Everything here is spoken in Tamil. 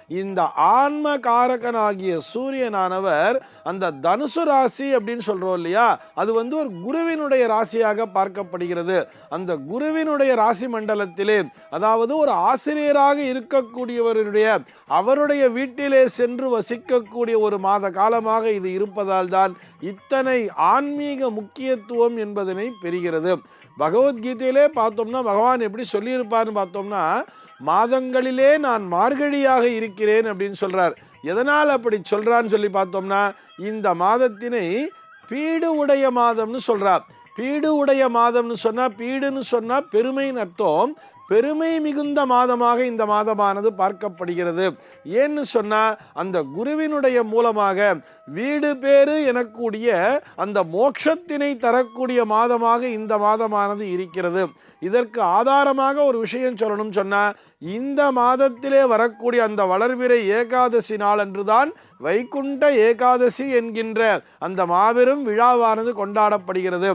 இந்த ஆன்ம காரகனாகிய சூரியனானவர் அந்த தனுசு ராசி அப்படின்னு சொல்றோம் இல்லையா, அது ஒரு குருவினுடைய ராசியாக பார்க்கப்படுகிறது. அந்த குருவினுடைய ராசி மண்டலத்திலே, அதாவது ஒரு ஆசிரியராக இருக்கக்கூடியவருடைய அவருடைய வீட்டிலே சென்று வசிக்கக்கூடிய ஒரு மாத காலமாக இது இருப்பதால் தான் இத்தனை ஆன்மீக முக்கியத்துவம் என்பதனை பெறுகிறது. பகவத்கீதையிலே பார்த்தோம்னா பகவான் எப்படி சொல்லியிருப்பார்னு பார்த்தோம்னா, மாதங்களிலே நான் மார்கழியாக இருக்கிறேன் அப்படின்னு சொல்றார். எதனால் அப்படி சொல்றான்னு சொல்லி பார்த்தோம்னா, இந்த மாதத்தினை பீடு உடைய மாதம்னு சொல்றார். பீடு உடைய மாதம்னு சொன்னா, பீடுன்னு சொன்னா பெருமைன்னு அர்த்தம். பெருமை மிகுந்த மாதமாக இந்த மாதமானது பார்க்கப்படுகிறது. ஏன்னு சொன்னா, அந்த குருவினுடைய மூலமாக வீடு பேறு எனக்கூடிய அந்த மோட்சத்தினை தரக்கூடிய மாதமாக இந்த மாதமானது இருக்கிறது. இதற்கு ஆதாரமாக ஒரு விஷயம் சொல்லணும் சொன்னா, இந்த மாதத்திலே வரக்கூடிய அந்த வளர்பிறை ஏகாதசி நாள் அன்றுதான் வைகுண்ட ஏகாதசி என்கின்ற அந்த மாபெரும் விழாவானது கொண்டாடப்படுகிறது.